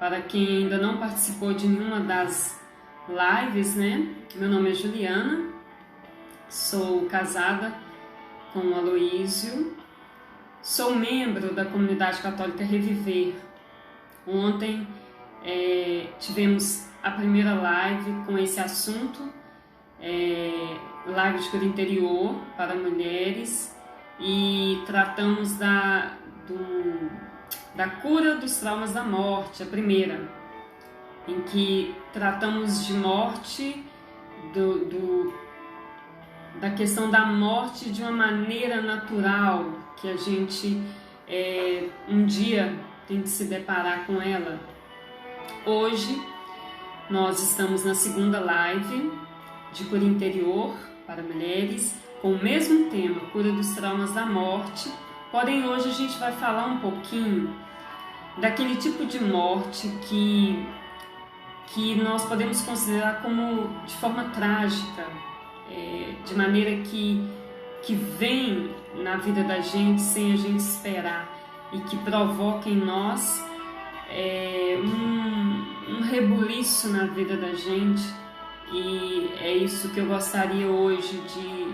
Para quem ainda não participou de nenhuma das lives, né? Meu nome é Juliana, sou casada com o Aloísio, sou membro da comunidade católica Reviver. Ontem tivemos a primeira live com esse assunto, live de cura interior para mulheres, e tratamos da cura dos traumas da morte, a primeira, em que tratamos de morte, da questão da morte de uma maneira natural, que a gente um dia tem que se deparar com ela. Hoje nós estamos na segunda live de cura interior para mulheres, com o mesmo tema, cura dos traumas da morte. Porém, hoje a gente vai falar um pouquinho daquele tipo de morte que nós podemos considerar como de forma trágica, de maneira que vem na vida da gente sem a gente esperar e que provoca em nós um rebuliço na vida da gente. E é isso que eu gostaria hoje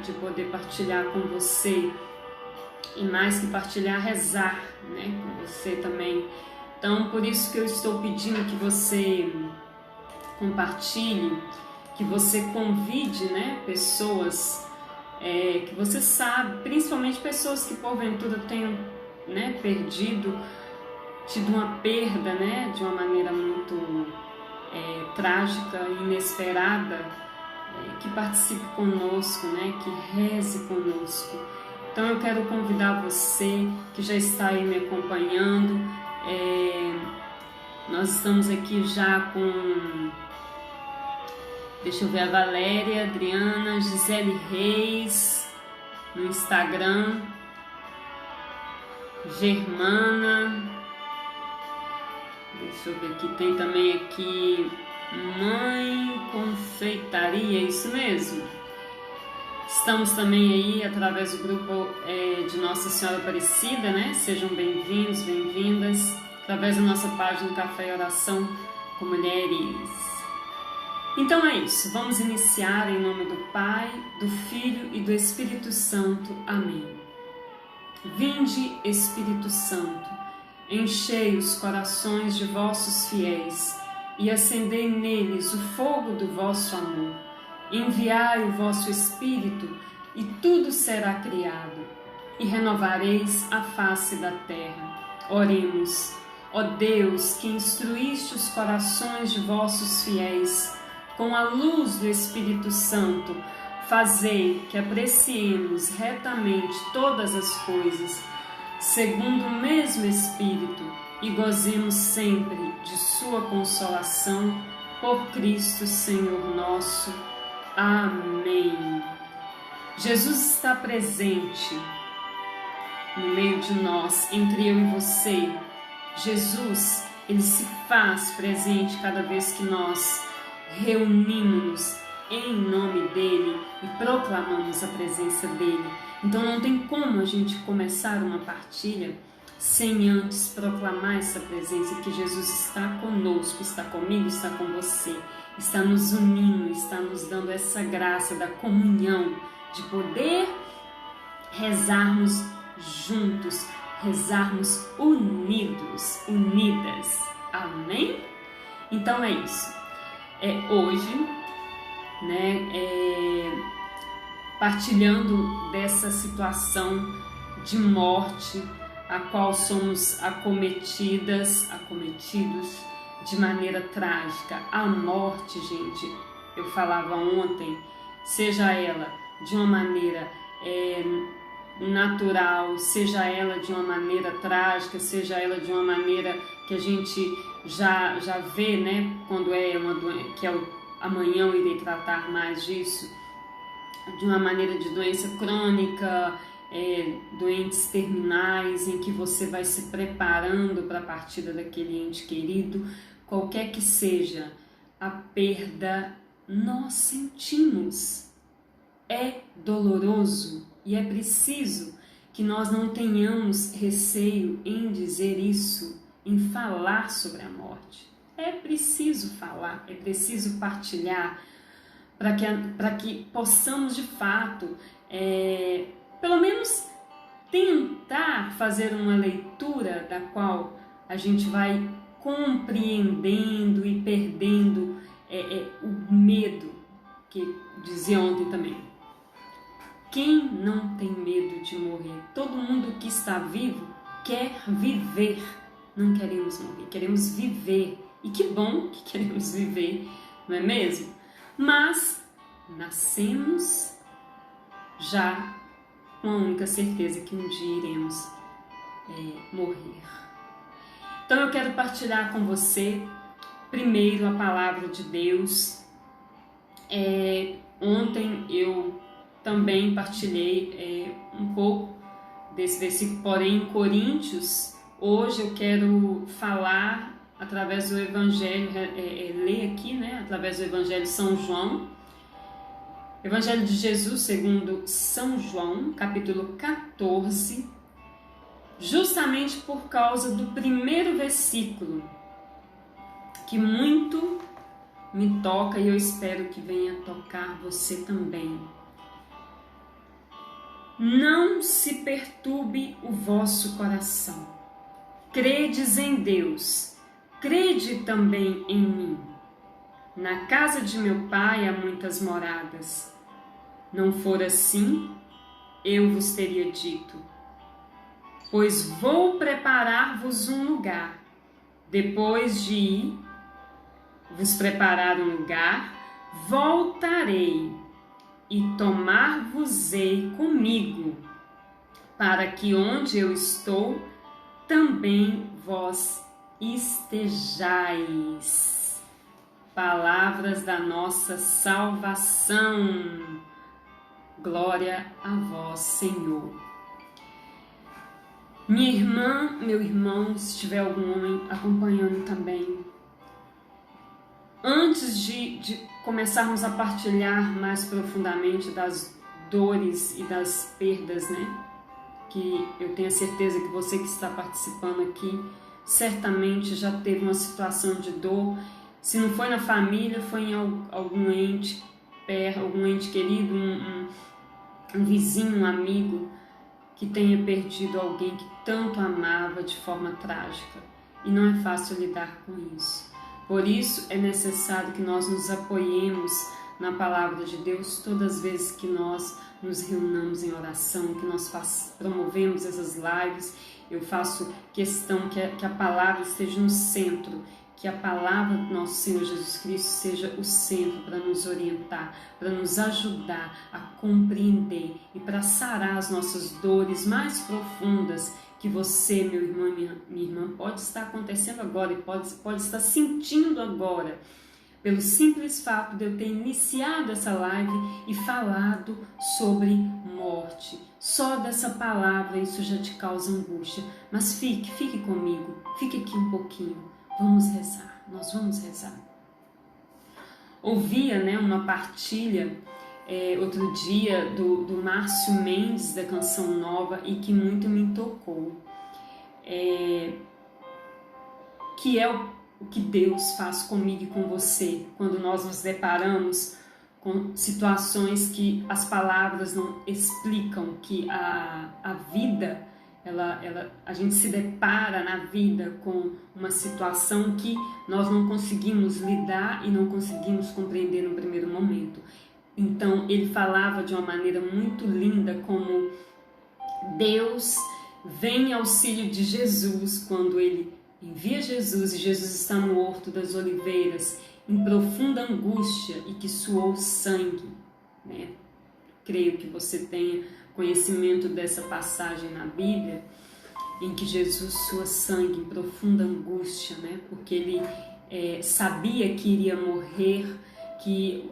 de poder partilhar com você, e mais que partilhar, rezar, né, com você também. Então, por isso que eu estou pedindo que você compartilhe, que você convide, né, pessoas que você sabe, principalmente pessoas que porventura tenham, né, tido uma perda, né, de uma maneira muito trágica, inesperada, que participe conosco, né, que reze conosco. Então eu quero convidar você que já está aí me acompanhando. Nós estamos aqui já com, deixa eu ver, a Valéria, Adriana, Gisele Reis no Instagram, Germana, deixa eu ver aqui, tem também aqui Mãe Confeitaria, isso mesmo. Estamos também aí através do grupo de Nossa Senhora Aparecida, né? Sejam bem-vindos, bem-vindas, através da nossa página Café e Oração com Mulheres. Então é isso, vamos iniciar em nome do Pai, do Filho e do Espírito Santo. Amém. Vinde, Espírito Santo, enchei os corações de vossos fiéis e acendei neles o fogo do vosso amor. Enviai o vosso Espírito e tudo será criado, e renovareis a face da terra. Oremos. Ó Deus, que instruíste os corações de vossos fiéis com a luz do Espírito Santo, fazei que apreciemos retamente todas as coisas, segundo o mesmo Espírito, e gozemos sempre de sua consolação, por Cristo Senhor nosso. Amém. Jesus está presente no meio de nós, entre eu e você. Jesus, ele se faz presente cada vez que nós reunimos-nos em nome dele e proclamamos a presença dele. Então não tem como a gente começar uma partilha sem antes proclamar essa presença, que Jesus está conosco, está comigo, está com você, está nos unindo, está nos dando essa graça da comunhão, de poder rezarmos juntos, rezarmos unidos, unidas. Amém? Então é isso. Hoje, né, partilhando dessa situação de morte a qual somos acometidos de maneira trágica. A morte, gente, eu falava ontem, seja ela de uma maneira natural, seja ela de uma maneira trágica, seja ela de uma maneira que a gente já vê, né, quando é uma doença, que amanhã eu irei tratar mais disso, de uma maneira de doença crônica, doentes terminais, em que você vai se preparando para a partida daquele ente querido. Qualquer que seja a perda, nós sentimos. É doloroso e é preciso que nós não tenhamos receio em dizer isso, em falar sobre a morte. É preciso falar, é preciso partilhar para que possamos de fato, pelo menos tentar fazer uma leitura da qual a gente vai compreendendo e perdendo o medo, que dizia ontem também. Quem não tem medo de morrer? Todo mundo que está vivo quer viver. Não queremos morrer, queremos viver. E que bom que queremos viver, não é mesmo? Mas nascemos já com a única certeza que um dia iremos morrer. Então eu quero partilhar com você, primeiro, a palavra de Deus. Ontem eu também partilhei um pouco desse versículo, porém em Coríntios. Hoje eu quero falar através do Evangelho, ler aqui, através do Evangelho de São João, Evangelho de Jesus segundo São João, capítulo 14, justamente por causa do primeiro versículo, que muito me toca e eu espero que venha tocar você também. Não se perturbe o vosso coração. Credes em Deus, crede também em mim. Na casa de meu pai há muitas moradas. Não for assim, eu vos teria dito. Pois vou preparar-vos um lugar. Depois de ir vos preparar um lugar, voltarei e tomar-vos-ei comigo, para que onde eu estou, também vós estejais. Palavras da nossa salvação. Glória a vós, Senhor. Minha irmã, meu irmão, se tiver algum homem acompanhando também, antes de começarmos a partilhar mais profundamente das dores e das perdas, que eu tenho a certeza que você que está participando aqui certamente já teve uma situação de dor. Se não foi na família, foi em algum ente querido, um vizinho, um amigo que tenha perdido alguém que tanto amava de forma trágica. E não é fácil lidar com isso. Por isso é necessário que nós nos apoiemos na palavra de Deus todas as vezes que nós nos reunamos em oração, que nós promovemos essas lives. Eu faço questão que a palavra esteja no centro, que a palavra do nosso Senhor Jesus Cristo seja o centro para nos orientar, para nos ajudar a compreender e para sarar as nossas dores mais profundas que você, meu irmão e minha irmã, pode estar acontecendo agora e pode estar sentindo agora, pelo simples fato de eu ter iniciado essa live e falado sobre morte. Só dessa palavra isso já te causa angústia, mas fique comigo, fique aqui um pouquinho, vamos rezar, nós vamos rezar. Ouvia uma partilha outro dia do Márcio Mendes, da Canção Nova, e que muito me tocou, que é o que Deus faz comigo e com você quando nós nos deparamos com situações que as palavras não explicam, que a vida, a gente se depara na vida com uma situação que nós não conseguimos lidar e não conseguimos compreender no primeiro momento. Então ele falava de uma maneira muito linda como Deus vem em auxílio de Jesus quando ele envia Jesus, e Jesus está no Horto das Oliveiras em profunda angústia e que suou sangue, Creio que você tenha conhecimento dessa passagem na Bíblia, em que Jesus sua sangue em profunda angústia, Porque ele sabia que iria morrer, que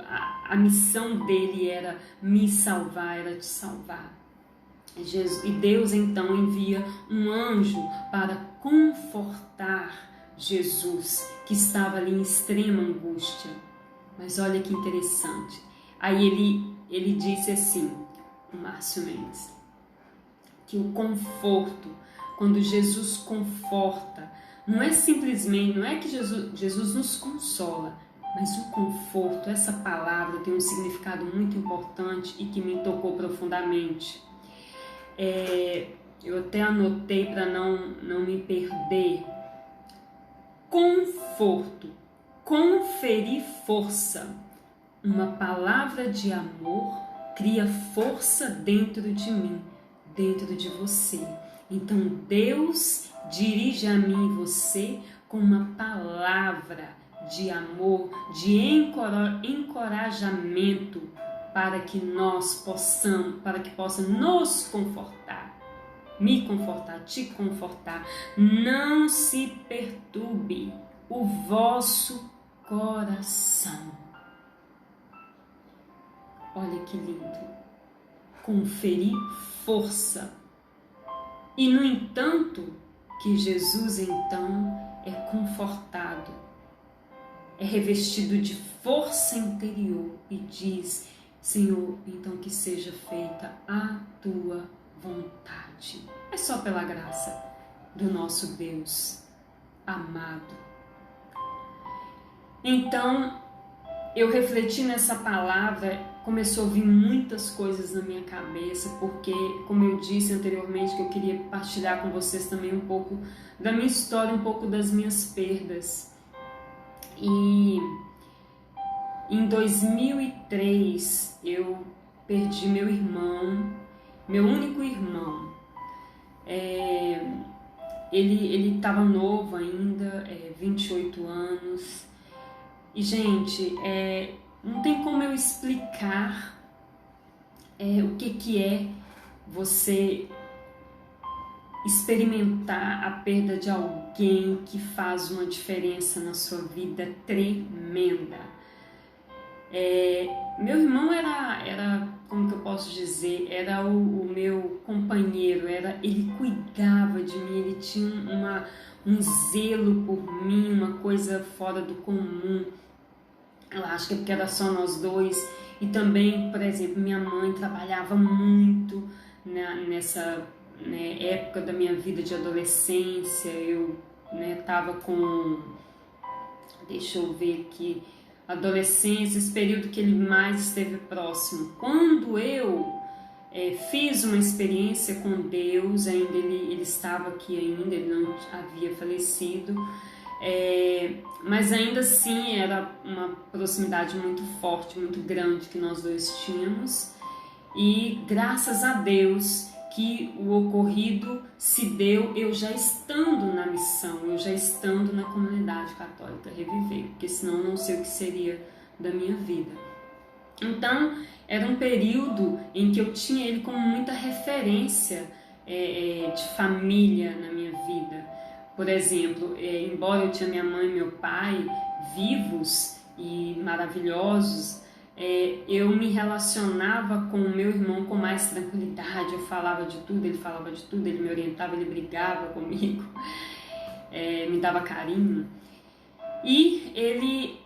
a missão dele era me salvar, era te salvar. E Deus então envia um anjo para confortar Jesus, que estava ali em extrema angústia. Mas olha que interessante. Aí ele disse assim, o Márcio Mendes, que o conforto, quando Jesus conforta, Não é simplesmente, não é que Jesus nos consola, mas o conforto, essa palavra tem um significado muito importante e que me tocou profundamente. Eu até anotei para não me perder. Conforto, conferir força. Uma palavra de amor cria força dentro de mim, dentro de você. Então Deus dirige a mim e você com uma palavra de amor, de encorajamento para que possa nos confortar, me confortar, te confortar. Não se perturbe o vosso coração. Olha que lindo. Conferir força. E no entanto, que Jesus então é confortado, é revestido de força interior e diz: Senhor, então que seja feita a tua vontade. É só pela graça do nosso Deus amado. Então, eu refleti nessa palavra, começou a vir muitas coisas na minha cabeça, porque, como eu disse anteriormente, que eu queria partilhar com vocês também um pouco da minha história, um pouco das minhas perdas. E em 2003 eu perdi meu irmão, meu único irmão. Ele estava novo ainda, 28 anos. E, gente, não tem como eu explicar o que é você experimentar a perda de alguém que faz uma diferença na sua vida tremenda. Meu irmão era, como que eu posso dizer, era o meu companheiro, ele cuidava de mim, ele tinha um zelo por mim, uma coisa fora do comum. Eu acho que é porque era só nós dois. E também, por exemplo, minha mãe trabalhava muito nessa época da minha vida de adolescência. Eu estava com, deixa eu ver aqui, adolescência, esse período que ele mais esteve próximo. Quando eu fiz uma experiência com Deus, ainda ele estava aqui ainda, ele não havia falecido. Mas ainda assim era uma proximidade muito forte, muito grande que nós dois tínhamos, e graças a Deus que o ocorrido se deu eu já estando na missão, eu já estando na comunidade católica Reviver, porque senão não sei o que seria da minha vida. Então era um período em que eu tinha ele como muita referência de família na minha vida. Por exemplo, embora eu tinha minha mãe e meu pai vivos e maravilhosos, eu me relacionava com o meu irmão com mais tranquilidade. Eu falava de tudo, ele falava de tudo, ele me orientava, ele brigava comigo, me dava carinho. E ele,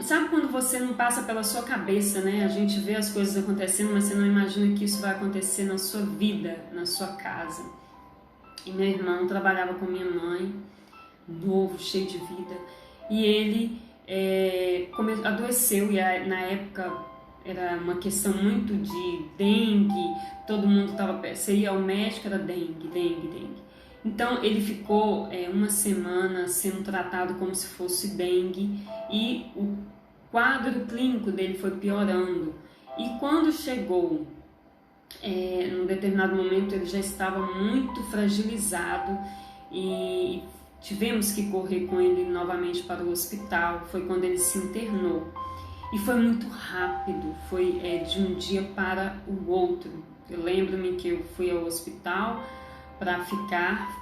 sabe quando você não passa pela sua cabeça, né? A gente vê as coisas acontecendo, mas você não imagina que isso vai acontecer na sua vida, na sua casa. E meu irmão trabalhava com minha mãe, novo, cheio de vida, e ele adoeceu, e na época era uma questão muito de dengue, todo mundo você ia ao médico, era dengue. Então ele ficou uma semana sendo tratado como se fosse dengue, e o quadro clínico dele foi piorando, e quando chegou num determinado momento ele já estava muito fragilizado e tivemos que correr com ele novamente para o hospital. Foi quando ele se internou e foi muito rápido, foi de um dia para o outro. Eu lembro-me que eu fui ao hospital para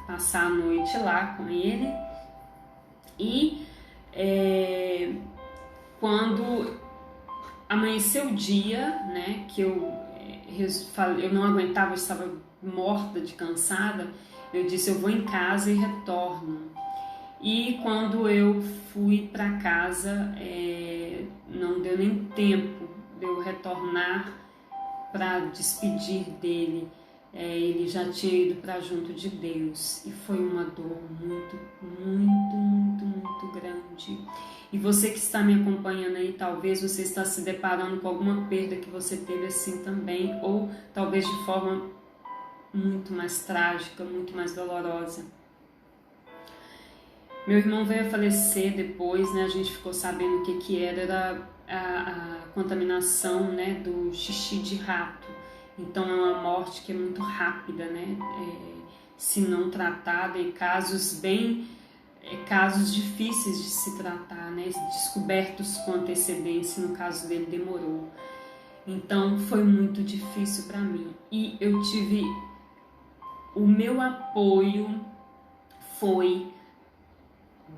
passar a noite lá com ele, e quando amanheceu o dia, né, que eu não aguentava, eu estava morta de cansada, eu disse: eu vou em casa e retorno. E quando eu fui para casa, não deu nem tempo de eu retornar para despedir dele. ele já tinha ido para junto de Deus, e foi uma dor muito, muito, muito, muito grande. E você que está me acompanhando aí, talvez você está se deparando com alguma perda que você teve assim também, ou talvez de forma muito mais trágica, muito mais dolorosa. Meu irmão veio a falecer depois, né? A gente ficou sabendo o que era a contaminação, né, do xixi de rato. Então é uma morte que é muito rápida, né? Se não tratada, e casos difíceis de se tratar, né? Descobertos com antecedência, no caso dele demorou. Então foi muito difícil para mim. E eu tive, o meu apoio foi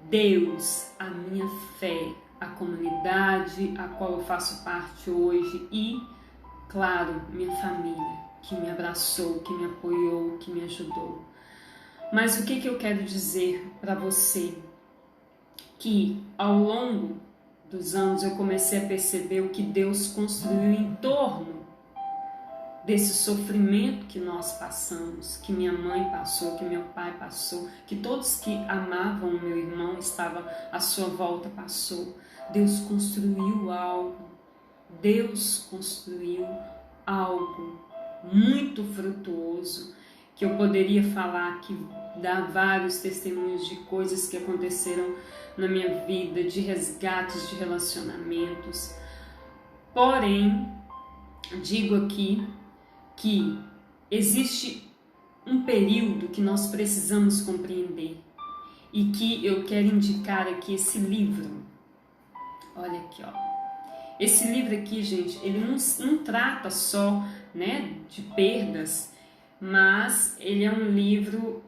Deus, a minha fé, a comunidade a qual eu faço parte hoje e, claro, minha família, que me abraçou, que me apoiou, que me ajudou. Mas o que eu quero dizer para você? Que ao longo dos anos eu comecei a perceber o que Deus construiu em torno desse sofrimento que nós passamos, que minha mãe passou, que meu pai passou, que todos que amavam o meu irmão estavam à sua volta passou. Deus construiu algo, Deus construiu algo muito frutuoso, que eu poderia falar aqui, dar vários testemunhos de coisas que aconteceram na minha vida, de resgates de relacionamentos. Porém, digo aqui que existe um período que nós precisamos compreender e que eu quero indicar aqui esse livro. Olha aqui, ó. Esse livro aqui, gente, ele não trata só, né, de perdas, mas ele é um livro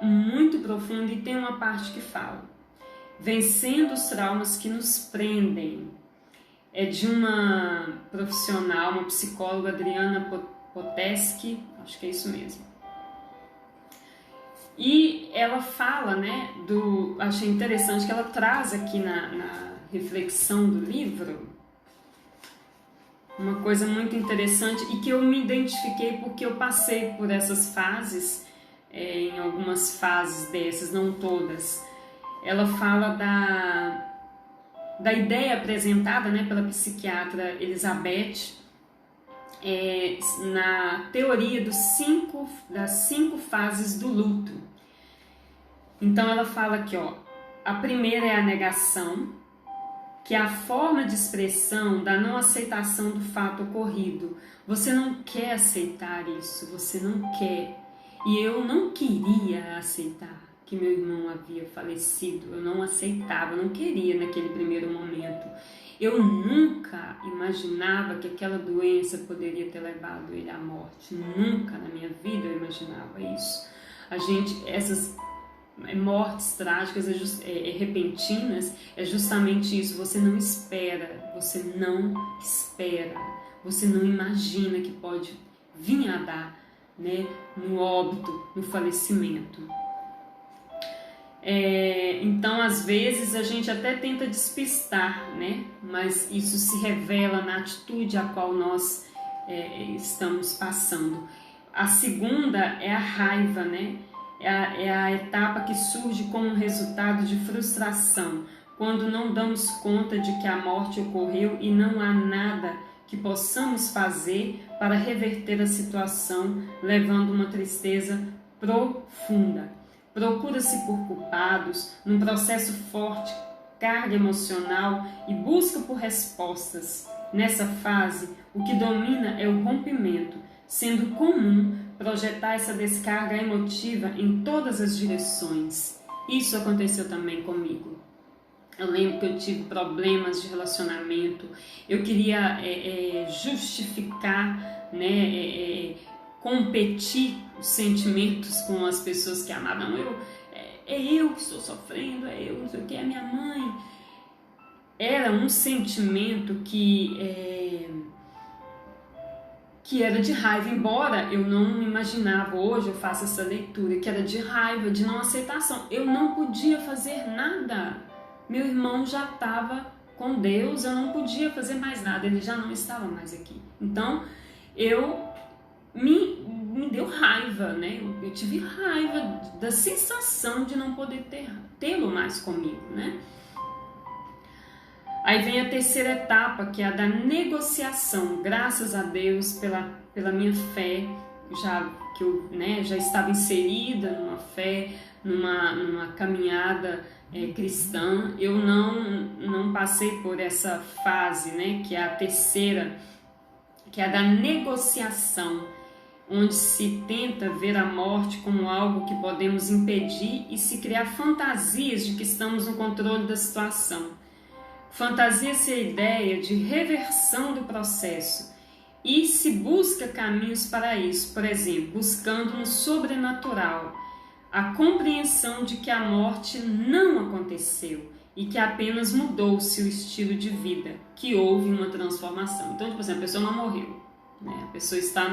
muito profundo e tem uma parte que fala: vencendo os traumas que nos prendem. É de uma profissional, uma psicóloga, Adriana Poteski, acho que é isso mesmo. E ela fala, né, achei interessante que ela traz aqui na reflexão do livro uma coisa muito interessante e que eu me identifiquei porque eu passei por essas fases, em algumas fases dessas, não todas. Ela fala da ideia apresentada, né, pela psiquiatra Elizabeth, na teoria das 5 fases do luto. Então ela fala aqui, ó, a primeira é a negação, que é a forma de expressão da não aceitação do fato ocorrido. Você não quer aceitar isso, você não quer. E eu não queria aceitar que meu irmão havia falecido, eu não aceitava, eu não queria naquele primeiro momento. Eu nunca imaginava que aquela doença poderia ter levado ele à morte, nunca na minha vida eu imaginava isso. Essas mortes trágicas, repentinas, é justamente isso, você não espera, você não imagina que pode vir a dar, né, no óbito, no falecimento. Então, às vezes, a gente até tenta despistar, né? Mas isso se revela na atitude a qual nós estamos passando. A segunda é a raiva, né? É a etapa que surge como resultado de frustração, quando não damos conta de que a morte ocorreu e não há nada que possamos fazer para reverter a situação, levando uma tristeza profunda. Procura-se por culpados, num processo forte, carga emocional e busca por respostas. Nessa fase, o que domina é o rompimento, sendo comum projetar essa descarga emotiva em todas as direções. Isso aconteceu também comigo. Eu lembro que eu tive problemas de relacionamento, eu queria justificar, né, competir os sentimentos com as pessoas que amavam. Não, eu que estou sofrendo, eu não sei o que, é minha mãe. Era um sentimento que era de raiva, embora eu não imaginava, hoje eu faço essa leitura, que era de raiva, de não aceitação. Eu não podia fazer nada. Meu irmão já estava com Deus, eu não podia fazer mais nada, ele já não estava mais aqui. Então, eu me me deu raiva, né? Eu tive raiva da sensação de não poder tê-lo mais comigo, né? Aí vem a terceira etapa, que é a da negociação. Graças a Deus pela minha fé, que eu já estava inserida numa fé, numa caminhada cristã, eu não passei por essa fase, né, que é a terceira, que é a da negociação, onde se tenta ver a morte como algo que podemos impedir e se criar fantasias de que estamos no controle da situação. Fantasia-se a ideia de reversão do processo e se busca caminhos para isso, por exemplo, buscando no sobrenatural a compreensão de que a morte não aconteceu e que apenas mudou-se o estilo de vida, que houve uma transformação. Então, tipo assim, a pessoa não morreu, né? A pessoa está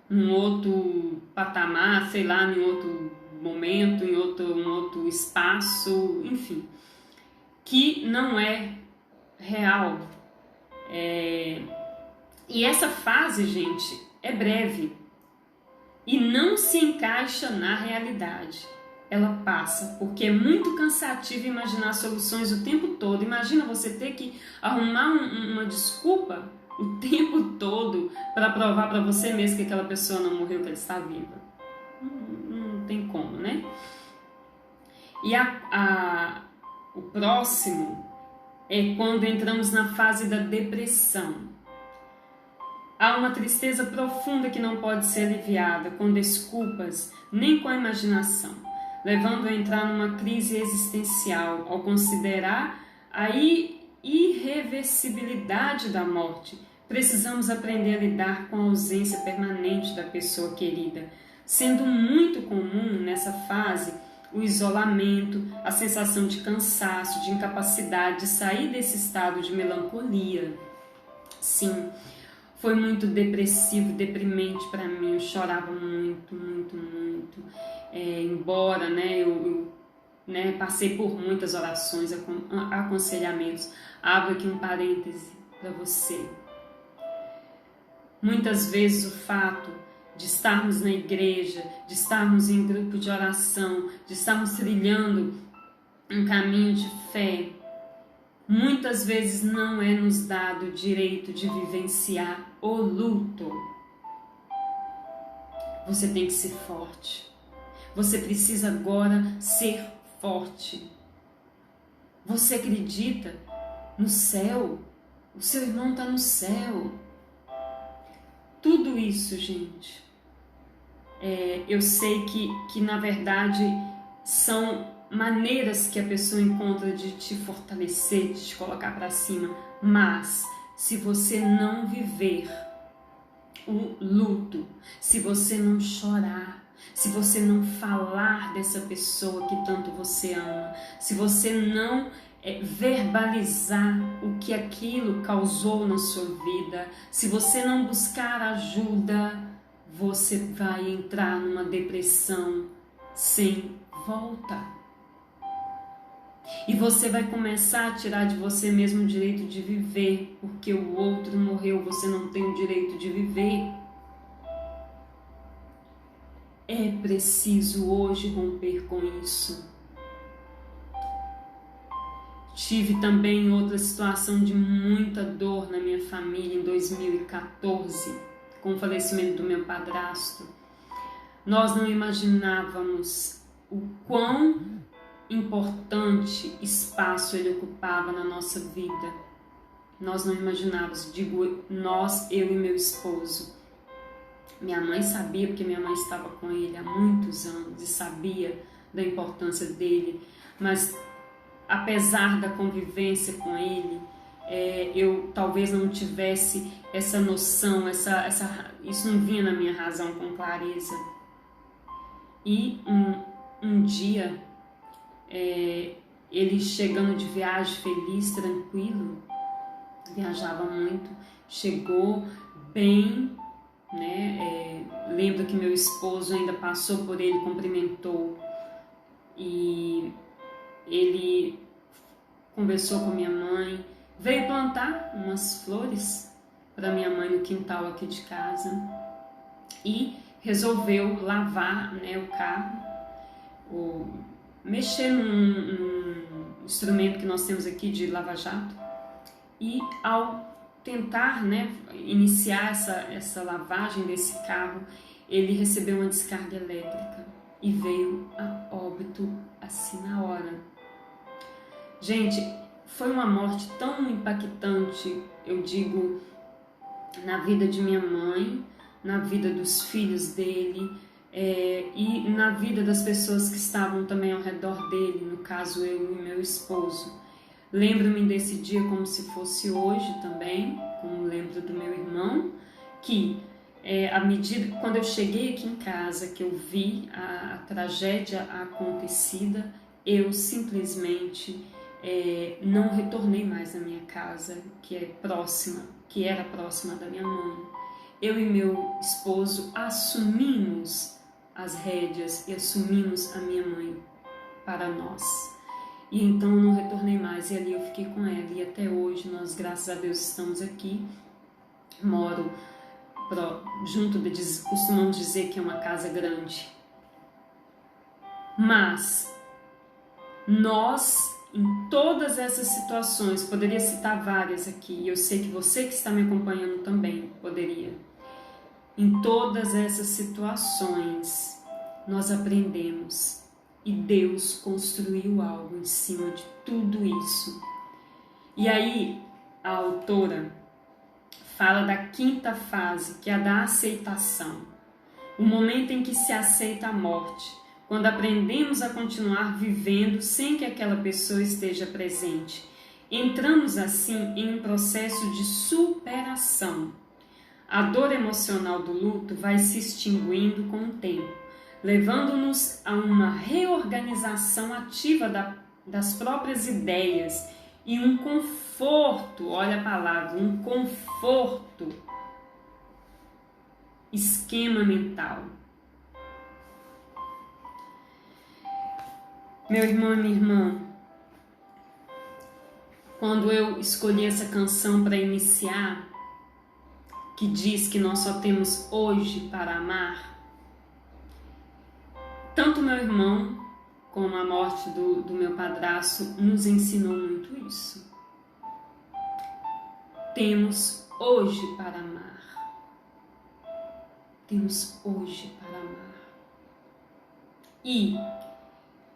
num outro patamar, sei lá, em outro momento, em outro espaço, enfim, que não é real. E essa fase, gente, é breve e não se encaixa na realidade. Ela passa, porque é muito cansativo imaginar soluções o tempo todo. Imagina você ter que arrumar uma desculpa o tempo todo para provar para você mesmo que aquela pessoa não morreu, que ela está viva. Não tem como, né? E o próximo é quando entramos na fase da depressão. Há uma tristeza profunda que não pode ser aliviada com desculpas nem com a imaginação, levando a entrar numa crise existencial ao considerar a irreversibilidade da morte. Precisamos aprender a lidar com a ausência permanente da pessoa querida, sendo muito comum nessa fase o isolamento, a sensação de cansaço, de incapacidade de sair desse estado de melancolia. Sim, foi muito depressivo, deprimente para mim. Eu chorava muito, muito, muito. Embora, eu passei por muitas orações, aconselhamentos. Abro aqui um parêntese para você. Muitas vezes o fato de estarmos na igreja, de estarmos em grupo de oração, de estarmos trilhando um caminho de fé, muitas vezes não é nos dado o direito de vivenciar o luto. Você tem que ser forte. Você precisa agora ser forte. Você acredita no céu? O seu irmão está no céu. Tudo isso, gente, eu sei que na verdade são maneiras que a pessoa encontra de te fortalecer, de te colocar para cima, mas se você não viver o luto, se você não chorar, se você não falar dessa pessoa que tanto você ama, se você não verbalizar o que aquilo causou na sua vida, se você não buscar ajuda, você vai entrar numa depressão sem volta. E você vai começar a tirar de você mesmo o direito de viver, porque o outro morreu, você não tem o direito de viver. É preciso hoje romper com isso. Tive também outra situação de muita dor na minha família em 2014, com o falecimento do meu padrasto. Nós não imaginávamos o quão importante espaço ele ocupava na nossa vida. Nós não imaginávamos, digo nós, eu e meu esposo. Minha mãe sabia, porque minha mãe estava com ele há muitos anos e sabia da importância dele, mas apesar da convivência com ele, eu talvez não tivesse essa noção, isso não vinha na minha razão com clareza. E um dia, ele chegando de viagem feliz, tranquilo, viajava muito, chegou bem, lembro que meu esposo ainda passou por ele, cumprimentou, e ele conversou com minha mãe, veio plantar umas flores para minha mãe no quintal aqui de casa. e resolveu lavar, né, o carro, ou mexer num instrumento que nós temos aqui de lava-jato. E ao tentar, né, iniciar essa lavagem desse carro, ele recebeu uma descarga elétrica e veio a óbito assim na hora. Gente, foi uma morte tão impactante, eu digo, na vida de minha mãe, na vida dos filhos dele, e na vida das pessoas que estavam também ao redor dele, no caso eu e meu esposo. Lembro-me desse dia como se fosse hoje também, como lembro do meu irmão, que à medida, quando eu cheguei aqui em casa, que eu vi a tragédia acontecida, eu simplesmente não retornei mais à minha casa, que era próxima da minha mãe. Eu e meu esposo assumimos as rédeas e assumimos a minha mãe para nós. E então eu não retornei mais, e ali eu fiquei com ela. E até hoje nós, graças a Deus, estamos aqui. Moro junto, costumamos dizer que é uma casa grande. Mas nós, em todas essas situações, poderia citar várias aqui, e eu sei que você que está me acompanhando também poderia. Em todas essas situações, nós aprendemos. E Deus construiu algo em cima de tudo isso. E aí, a autora fala da quinta fase, que é a da aceitação. O momento em que se aceita a morte, quando aprendemos a continuar vivendo sem que aquela pessoa esteja presente. Entramos assim em um processo de superação. A dor emocional do luto vai se extinguindo com o tempo, levando-nos a uma reorganização ativa das próprias ideias e um conforto, olha a palavra, um conforto, esquema mental. Meu irmão e minha irmã, quando eu escolhi essa canção para iniciar, que diz que nós só temos hoje para amar, tanto meu irmão como a morte do meu padrasto nos ensinou muito isso. Temos hoje para amar. Temos hoje para amar. E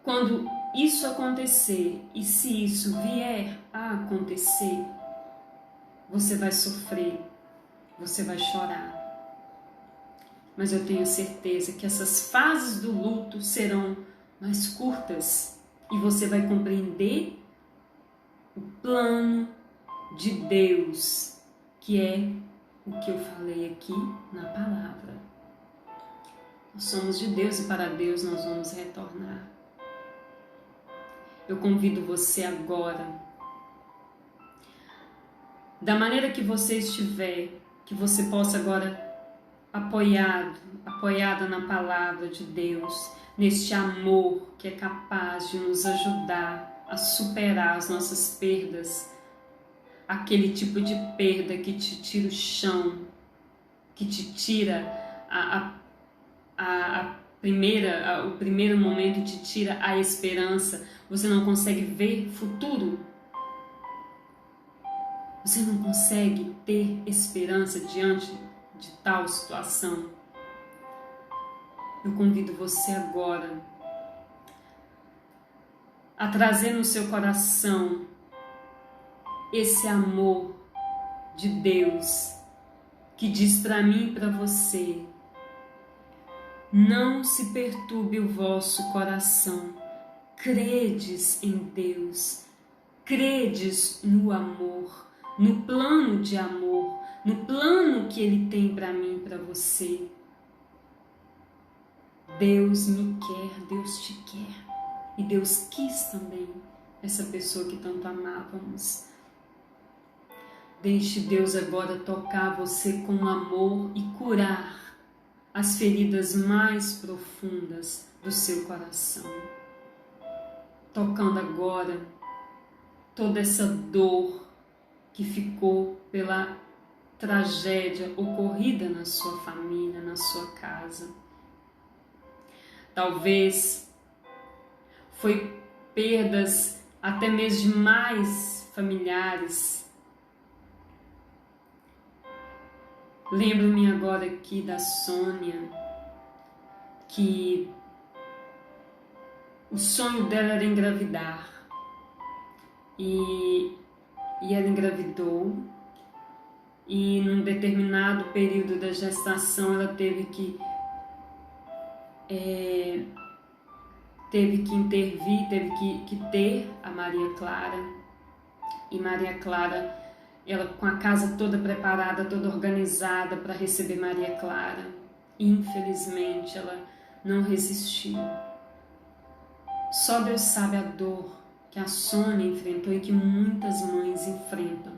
quando isso acontecer, e se isso vier a acontecer, você vai sofrer, você vai chorar. Mas eu tenho certeza que essas fases do luto serão mais curtas e você vai compreender o plano de Deus, que é o que eu falei aqui na palavra. Nós somos de Deus e para Deus nós vamos retornar. Eu convido você agora, da maneira que você estiver, que você possa agora apoiada na palavra de Deus, neste amor que é capaz de nos ajudar a superar as nossas perdas, aquele tipo de perda que te tira o chão, que te tira o primeiro momento, te tira a esperança, você não consegue ver futuro, você não consegue ter esperança diante de tal situação. Eu convido você agora a trazer no seu coração esse amor de Deus que diz para mim e para você: não se perturbe o vosso coração, credes em Deus, credes no amor, no plano de amor, no plano que Ele tem para mim e para você. Deus me quer, Deus te quer. E Deus quis também essa pessoa que tanto amávamos. Deixe Deus agora tocar você com amor e curar as feridas mais profundas do seu coração. Tocando agora toda essa dor que ficou pela tragédia ocorrida na sua família, na sua casa. Talvez foi perdas até mesmo de mais familiares. Lembro-me agora aqui da Sônia, que o sonho dela era engravidar e ela engravidou, e num determinado período da gestação ela teve que intervir, teve que ter a Maria Clara. E Maria Clara, ela com a casa toda preparada, toda organizada para receber Maria Clara, infelizmente ela não resistiu. Só Deus sabe a dor que a Sônia enfrentou e que muitas mães enfrentam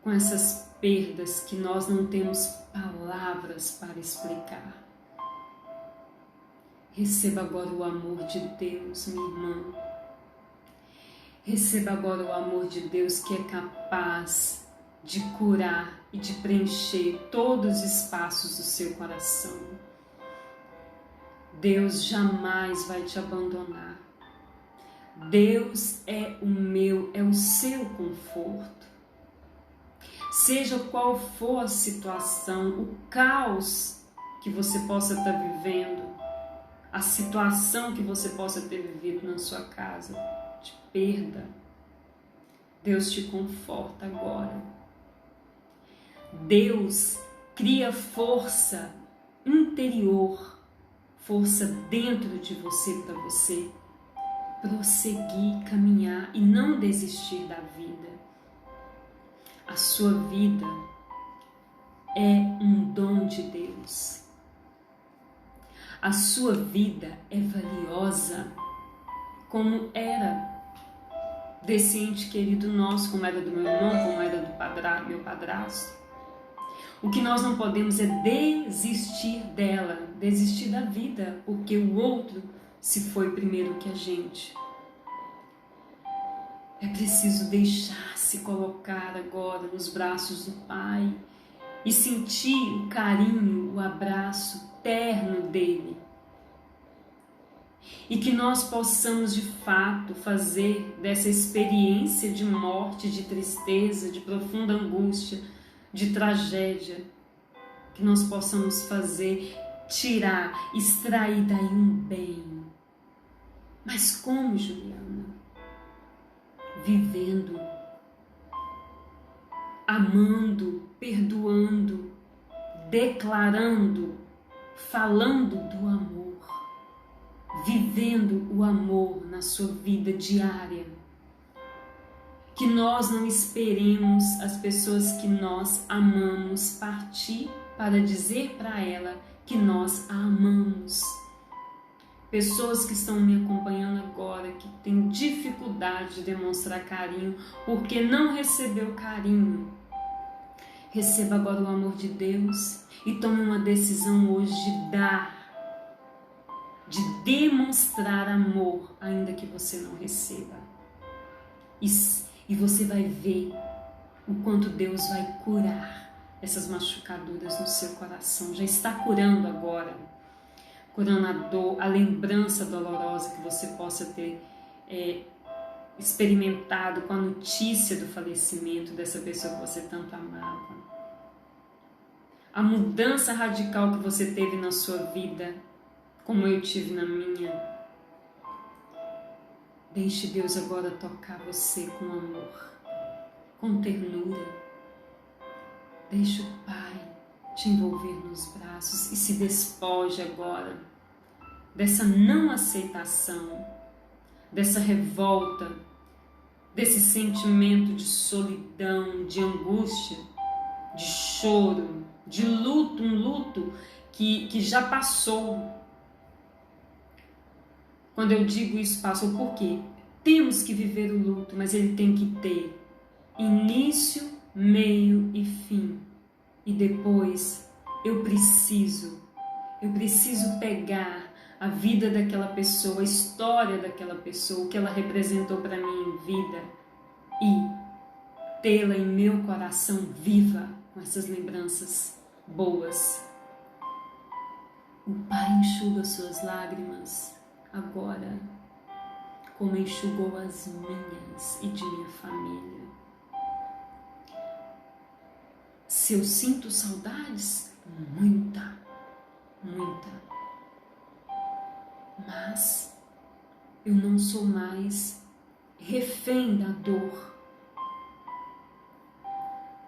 com essas perdas que nós não temos palavras para explicar. Receba agora o amor de Deus, minha irmã. Receba agora o amor de Deus, que é capaz de curar e de preencher todos os espaços do seu coração. Deus jamais vai te abandonar. Deus é o seu conforto. Seja qual for a situação, o caos que você possa estar vivendo, a situação que você possa ter vivido na sua casa, de perda, Deus te conforta agora. Deus cria força interior, força dentro de você para você prosseguir, caminhar e não desistir da vida. A sua vida é um dom de Deus. A sua vida é valiosa, como era desse ente querido nosso, como era do meu irmão, como era do meu padrasto. O que nós não podemos é desistir dela, desistir da vida, porque o outro se foi primeiro que a gente. É preciso deixar-se colocar agora nos braços do Pai e sentir o carinho, o abraço terno dele. E que nós possamos de fato fazer dessa experiência de morte, de tristeza, de profunda angústia, de tragédia, que nós possamos fazer, tirar, extrair daí um bem. Mas como, Juliana? Vivendo, amando, perdoando, declarando, falando do amor, vivendo o amor na sua vida diária. Que nós não esperemos as pessoas que nós amamos partir para dizer para ela que nós a amamos. Pessoas que estão me acompanhando agora, que têm dificuldade de demonstrar carinho porque não recebeu carinho. Receba agora o amor de Deus e tome uma decisão hoje de dar, de demonstrar amor, ainda que você não receba. E você vai ver o quanto Deus vai curar essas machucaduras no seu coração. Já está curando agora. Curando a dor, a lembrança dolorosa que você possa ter experimentado com a notícia do falecimento dessa pessoa que você tanto amava. A mudança radical que você teve na sua vida, como eu tive na minha. Deixe Deus agora tocar você com amor, com ternura. Deixe o Pai te envolver nos braços e se despoje agora dessa não aceitação, dessa revolta, desse sentimento de solidão, de angústia, de choro, de luto, um luto que já passou. Quando eu digo isso, passou, por quê? Temos que viver o luto, mas ele tem que ter início, meio e fim. E depois eu preciso pegar a vida daquela pessoa, a história daquela pessoa, o que ela representou para mim em vida e tê-la em meu coração viva, com essas lembranças boas. O Pai enxuga suas lágrimas agora, como enxugou as minhas e de minha família. Se eu sinto saudades, muita. Mas eu não sou mais refém da dor.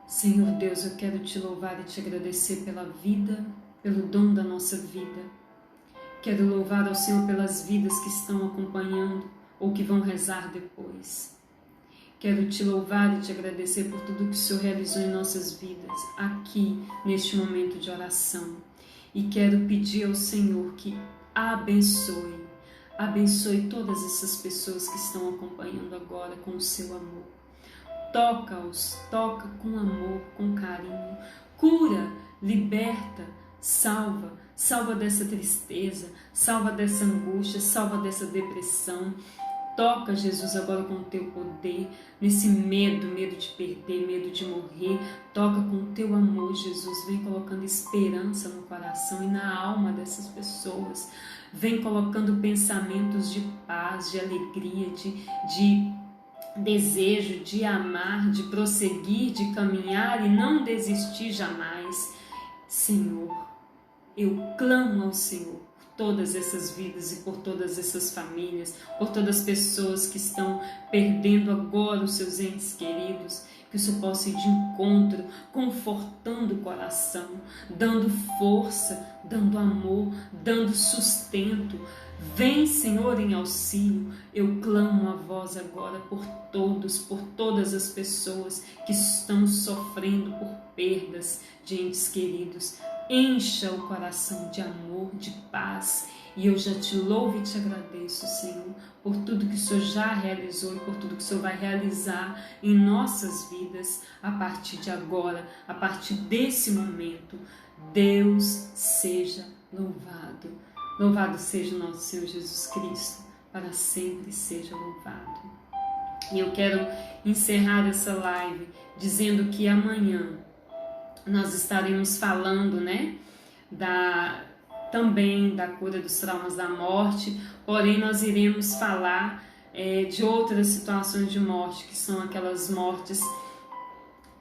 Senhor Deus, eu quero te louvar e te agradecer pela vida, pelo dom da nossa vida. Quero louvar ao Senhor pelas vidas que estão acompanhando ou que vão rezar depois. Quero te louvar e te agradecer por tudo que o Senhor realizou em nossas vidas, aqui, neste momento de oração. E quero pedir ao Senhor que abençoe todas essas pessoas que estão acompanhando agora com o seu amor. Toca-os, toca com amor, com carinho, cura, liberta, salva dessa tristeza, salva dessa angústia, salva dessa depressão. Toca, Jesus, agora com o teu poder, nesse medo de perder, medo de morrer. Toca com o teu amor, Jesus. Vem colocando esperança no coração e na alma dessas pessoas. Vem colocando pensamentos de paz, de alegria, de desejo de amar, de prosseguir, de caminhar e não desistir jamais. Senhor, eu clamo ao Senhor por todas essas vidas e por todas essas famílias, por todas as pessoas que estão perdendo agora os seus entes queridos, que o Senhor possa ir de encontro, confortando o coração, dando força, dando amor, dando sustento. Vem, Senhor, em auxílio. Eu clamo a vós agora por todas as pessoas que estão sofrendo por perdas de entes queridos. Encha o coração de amor, de paz. E eu já te louvo e te agradeço, Senhor, por tudo que o Senhor já realizou e por tudo que o Senhor vai realizar em nossas vidas a partir de agora, a partir desse momento. Deus seja louvado. Louvado seja o nosso Senhor Jesus Cristo, para sempre seja louvado. E eu quero encerrar essa live dizendo que amanhã nós estaremos falando, também da cura dos traumas da morte, porém nós iremos falar de outras situações de morte, que são aquelas mortes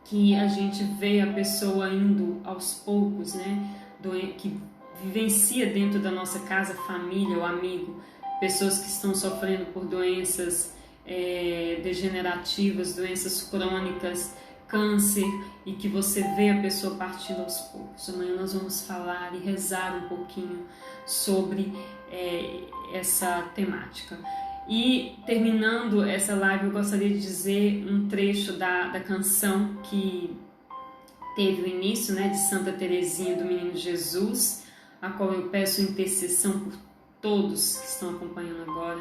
que a gente vê a pessoa indo aos poucos, que vivencia dentro da nossa casa, família ou amigo, pessoas que estão sofrendo por doenças degenerativas, doenças crônicas, câncer, e que você vê a pessoa partindo aos poucos. Amanhã nós vamos falar e rezar um pouquinho sobre essa temática. E terminando essa live, eu gostaria de dizer um trecho da canção que teve o início, de Santa Teresinha do Menino Jesus, a qual eu peço intercessão por todos que estão acompanhando agora.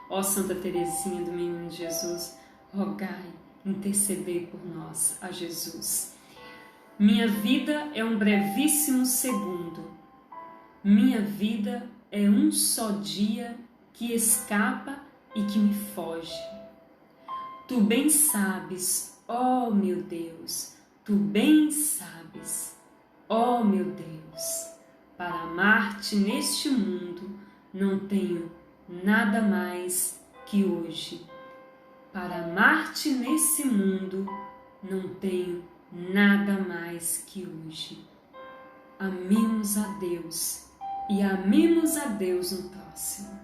Ó Santa Teresinha do Menino Jesus, rogai, intercedei por nós a Jesus. Minha vida é um brevíssimo segundo. Minha vida é um só dia que escapa e que me foge. Tu bem sabes, ó meu Deus, tu bem sabes, ó meu Deus, para amar-te neste mundo não tenho nada mais que hoje. Para amar-te nesse mundo não tenho nada mais que hoje. Amemos a Deus e amemos a Deus no próximo.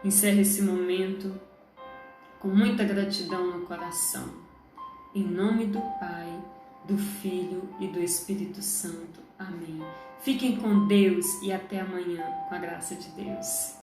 Encerre esse momento com muita gratidão no coração. Em nome do Pai, do Filho e do Espírito Santo. Amém. Fiquem com Deus e até amanhã, com a graça de Deus.